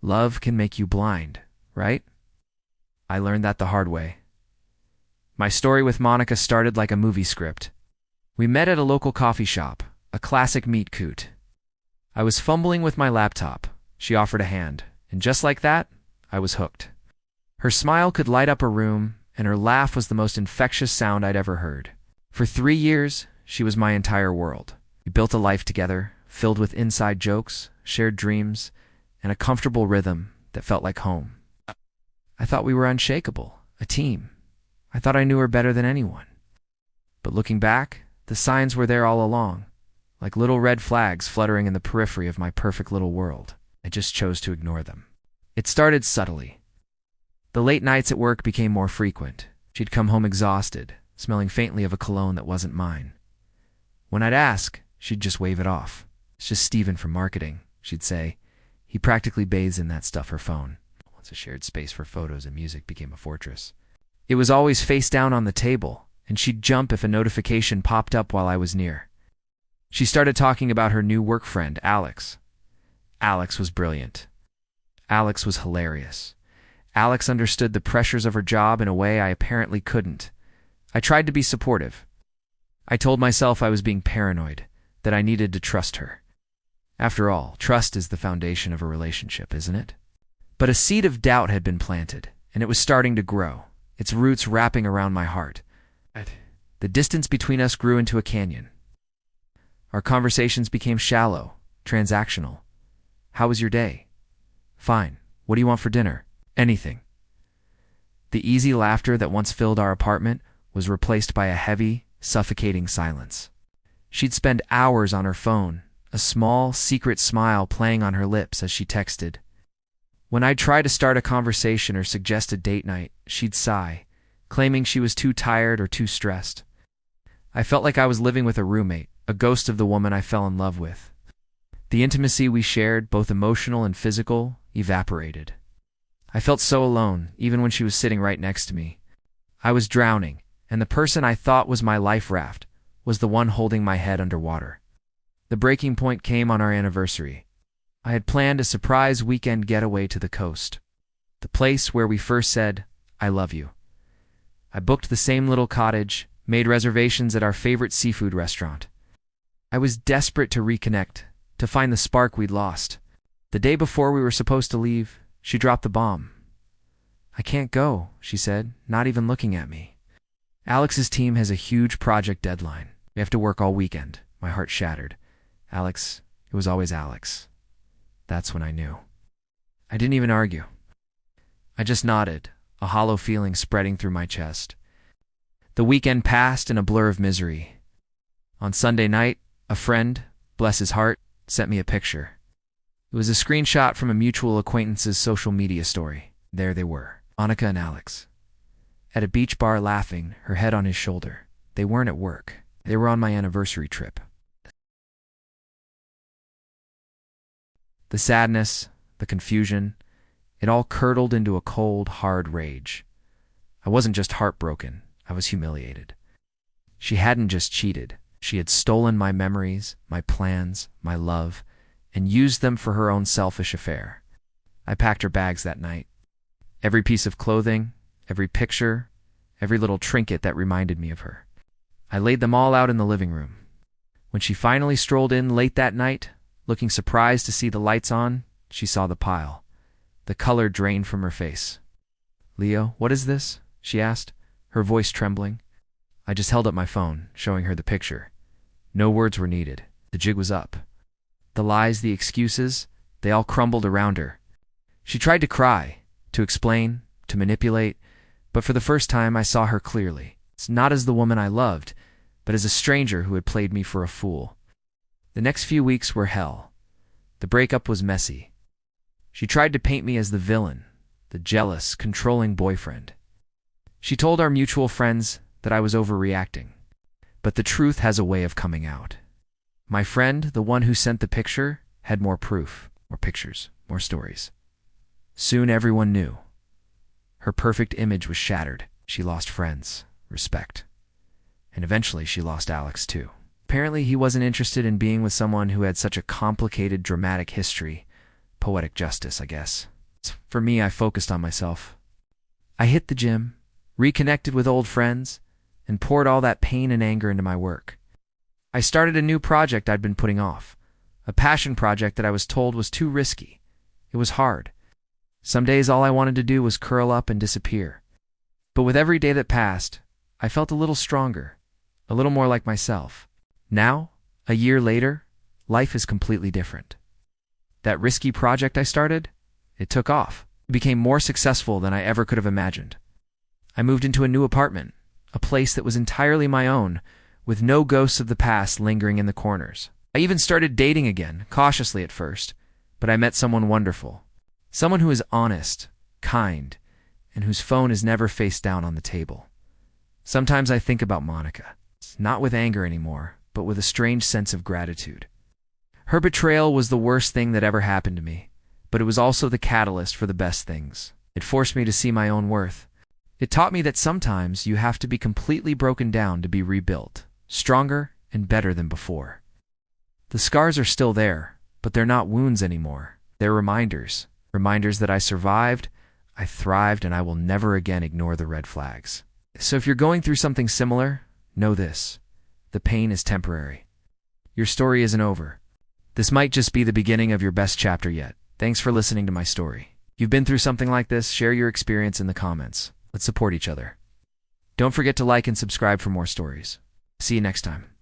Love can make you blind, right? I learned that the hard way. My story with Monica started like a movie script. We met at a local coffee shop, a classic meet cute. I was fumbling with my laptop. She offered a hand, and just like that, I was hooked. Her smile could light up a room, and her laugh was the most infectious sound I'd ever heard. For 3 years, she was my entire world. We built a life together, filled with inside jokes, shared dreams, and a comfortable rhythm that felt like home. I thought we were unshakable, a team. I thought I knew her better than anyone. But looking back, the signs were there all along, like little red flags fluttering in the periphery of my perfect little world. I just chose to ignore them. It started subtly. The late nights at work became more frequent. She'd come home exhausted, smelling faintly of a cologne that wasn't mine. When I'd ask, she'd just wave it off. "It's just Steven from marketing," she'd say. "He practically bathes in that stuff," her phone. Once a shared space for photos and music became a fortress. It was always face down on the table, and she'd jump if a notification popped up while I was near. She started talking about her new work friend, Alex. Alex was brilliant. Alex was hilarious. Alex understood the pressures of her job in a way I apparently couldn't. I tried to be supportive. I told myself I was being paranoid, that I needed to trust her. After all, trust is the foundation of a relationship, isn't it? But a seed of doubt had been planted, and it was starting to grow, its roots wrapping around my heart. The distance between us grew into a canyon. Our conversations became shallow, transactional. "How was your day?" "Fine. What do you want for dinner?" "Anything." The easy laughter that once filled our apartment was replaced by a heavy, suffocating silence. She'd spend hours on her phone, a small, secret smile playing on her lips as she texted. When I'd try to start a conversation or suggest a date night, she'd sigh, claiming she was too tired or too stressed. I felt like I was living with a roommate, a ghost of the woman I fell in love with. The intimacy we shared, both emotional and physical, evaporated. I felt so alone, even when she was sitting right next to me. I was drowning, and the person I thought was my life raft was the one holding my head underwater. The breaking point came on our anniversary. I had planned a surprise weekend getaway to the coast, the place where we first said, "I love you." I booked the same little cottage, made reservations at our favorite seafood restaurant. I was desperate to reconnect, to find the spark we'd lost. The day before we were supposed to leave, she dropped the bomb. "I can't go," she said, not even looking at me. "Alex's team has a huge project deadline. We have to work all weekend." My heart shattered. Alex, it was always Alex. That's when I knew. I didn't even argue. I just nodded, a hollow feeling spreading through my chest. The weekend passed in a blur of misery. On Sunday night, a friend, bless his heart, sent me a picture. It was a screenshot from a mutual acquaintance's social media story. There they were, Monica and Alex. At a beach bar laughing, her head on his shoulder. They weren't at work. They were on my anniversary trip. The sadness, the confusion, it all curdled into a cold, hard rage. I wasn't just heartbroken, I was humiliated. She hadn't just cheated, she had stolen my memories, my plans, my love, and used them for her own selfish affair. I packed her bags that night. Every piece of clothing, every picture, every little trinket that reminded me of her. I laid them all out in the living room. When she finally strolled in late that night, looking surprised to see the lights on, she saw the pile. The color drained from her face. "Leo, what is this?" she asked, her voice trembling. I just held up my phone, showing her the picture. No words were needed. The jig was up. The lies, the excuses, they all crumbled around her. She tried to cry, to explain, to manipulate, but for the first time I saw her clearly. It's not as the woman I loved, but as a stranger who had played me for a fool. The next few weeks were hell. The breakup was messy. She tried to paint me as the villain, the jealous, controlling boyfriend. She told our mutual friends that I was overreacting. But the truth has a way of coming out. My friend, the one who sent the picture, had more proof, more pictures, more stories. Soon everyone knew. Her perfect image was shattered. She lost friends, respect. And eventually she lost Alex too. Apparently he wasn't interested in being with someone who had such a complicated, dramatic history, poetic justice, I guess. For me, I focused on myself. I hit the gym, reconnected with old friends, and poured all that pain and anger into my work. I started a new project I'd been putting off, a passion project that I was told was too risky. It was hard. Some days all I wanted to do was curl up and disappear. But with every day that passed, I felt a little stronger, a little more like myself. Now, a year later, life is completely different. That risky project I started, it took off. It became more successful than I ever could have imagined. I moved into a new apartment, a place that was entirely my own, with no ghosts of the past lingering in the corners. I even started dating again, cautiously at first, but I met someone wonderful. Someone who is honest, kind, and whose phone is never face down on the table. Sometimes I think about Monica, not with anger anymore, but with a strange sense of gratitude. Her betrayal was the worst thing that ever happened to me, but it was also the catalyst for the best things. It forced me to see my own worth. It taught me that sometimes you have to be completely broken down to be rebuilt, stronger and better than before. The scars are still there, but they're not wounds anymore. They're reminders that I survived, I thrived, and I will never again ignore the red flags. So if you're going through something similar, know this: the pain is temporary. Your story isn't over. This might just be the beginning of your best chapter yet. Thanks for listening to my story. If you've been through something like this, share your experience in the comments. Let's support each other. Don't forget to like and subscribe for more stories. See you next time.